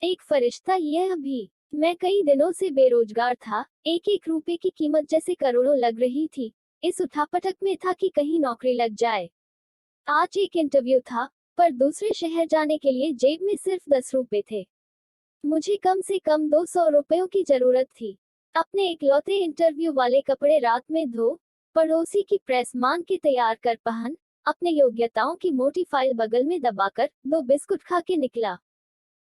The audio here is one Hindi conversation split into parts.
एक फरिश्ता यह भी। मैं कई दिनों से बेरोजगार था, एक एक रुपए की कीमत जैसे करोड़ों लग रही थी। इस उठापटक में था कि कहीं नौकरी लग जाए। आज एक इंटरव्यू था, पर दूसरे शहर जाने के लिए जेब में सिर्फ 10 रुपए थे। मुझे कम से कम 200 रुपयों की जरूरत थी। अपने इकलौते इंटरव्यू वाले कपड़े रात में धो, पड़ोसी की प्रेस मान के तैयार कर पहन, अपने योग्यताओं की मोटी फाइल बगल में दबाकर 2 बिस्कुट खा के निकला।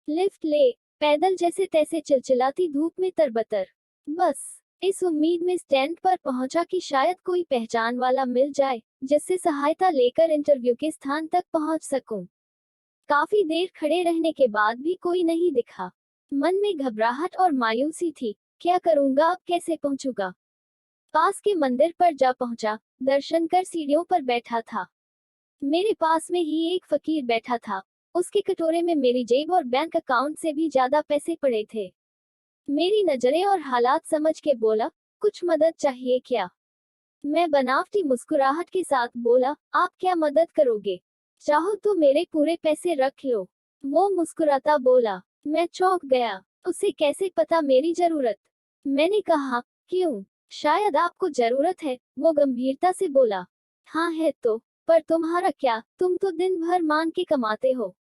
लिफ्ट ले, पैदल जैसे तैसे चिलचिलाती धूप में तरबतर। बस इस उम्मीद में स्टैंड पर पहुंचा कि शायद कोई पहचान वाला मिल जाए, जिससे सहायता लेकर इंटरव्यू के स्थान तक पहुंच सकूं। काफी देर खड़े रहने के बाद भी कोई नहीं दिखा। मन में घबराहट और मायूसी थी। क्या करूंगा, अब कैसे पहुंचूंगा? पास के मंदिर पर जा पहुंचा, दर्शन कर सीढ़ियों पर बैठा था। मेरे पास में ही एक फकीर बैठा था। उसके कटोरे में मेरी जेब और बैंक अकाउंट से भी ज्यादा पैसे पड़े थे। मेरी नजरें और हालात समझ के बोला, कुछ मदद चाहिए क्या? मैं बनावटी मुस्कुराहट के साथ बोला, आप क्या मदद करोगे? चाहो तो मेरे पूरे पैसे रख लो। वो मुस्कुराता बोला। मैं चौंक गया। उसे कैसे पता मेरी जरूरत? मैंने कहा, क्यों? शायद आपको जरूरत है। वो गंभीरता से बोला, हाँ है तो, पर तुम्हारा क्या, तुम तो दिन भर मान के कमाते हो।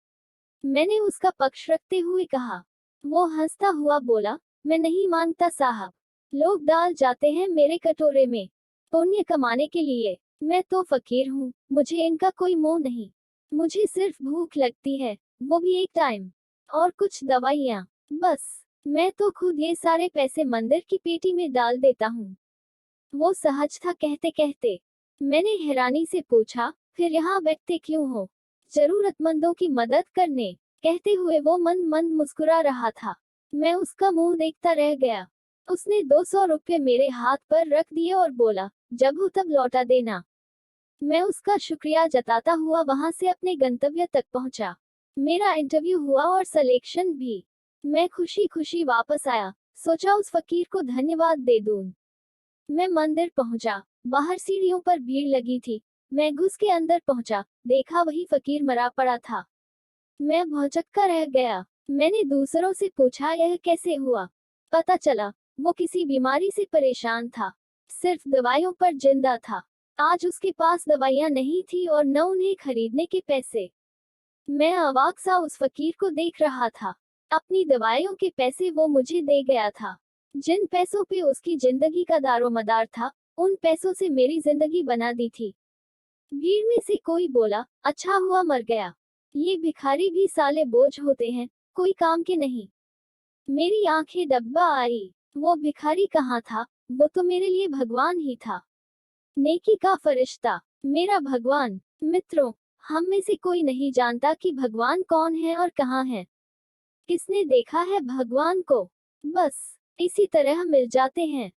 मैंने उसका पक्ष रखते हुए कहा। वो हंसता हुआ बोला, मैं नहीं मांगता साहब। लोग डाल जाते हैं मेरे कटोरे में, पुण्य कमाने के लिए। मैं तो फकीर हूँ, मुझे इनका कोई मोह नहीं। मुझे सिर्फ भूख लगती है, वो भी एक टाइम, और कुछ दवाइयाँ। बस मैं तो खुद ये सारे पैसे मंदिर की पेटी में डाल देता हूँ। वो सहज था कहते कहते। मैंने हैरानी से पूछा, फिर यहाँ बैठते क्यों हो? जरूरतमंदों की मदद करने, कहते हुए वो मंद मंद मुस्कुरा रहा था। मैं उसका मुंह देखता रह गया। उसने 200 रुपये मेरे हाथ पर रख दिए और बोला, जब हो तब लौटा देना। मैं उसका शुक्रिया जताता हुआ वहां से अपने गंतव्य तक पहुंचा। मेरा इंटरव्यू हुआ और सिलेक्शन भी। मैं खुशी खुशी वापस आया, सोचा उस फकीर को धन्यवाद दे दूं। मैं मंदिर पहुंचा। बाहर सीढ़ियों पर भीड़ लगी थी। मैं घुस के अंदर पहुंचा, देखा वही फकीर मरा पड़ा था। मैं भौचक्का रह गया। मैंने दूसरों से पूछा, यह कैसे हुआ? पता चला, वो किसी बीमारी से परेशान था, सिर्फ दवाइयों पर जिंदा था। आज उसके पास दवाइयां नहीं थी और न उन्हें खरीदने के पैसे। मैं अवाक सा उस फकीर को देख रहा था। अपनी दवाइयों के पैसे वो मुझे दे गया था। जिन पैसों पे उसकी जिंदगी का दारोमदार था, उन पैसों से मेरी जिंदगी बना दी थी। भीड़ में से कोई बोला, अच्छा हुआ मर गया। ये भिखारी भी साले बोझ होते हैं, कोई काम के नहीं। मेरी आंखें डब्बा आई। वो भिखारी कहाँ था? वो तो मेरे लिए भगवान ही था। नेकी का फरिश्ता, मेरा भगवान। मित्रों, हम में से कोई नहीं जानता कि भगवान कौन है और कहाँ है। किसने देखा है भगवान को? बस इसी तरह मिल जाते हैं।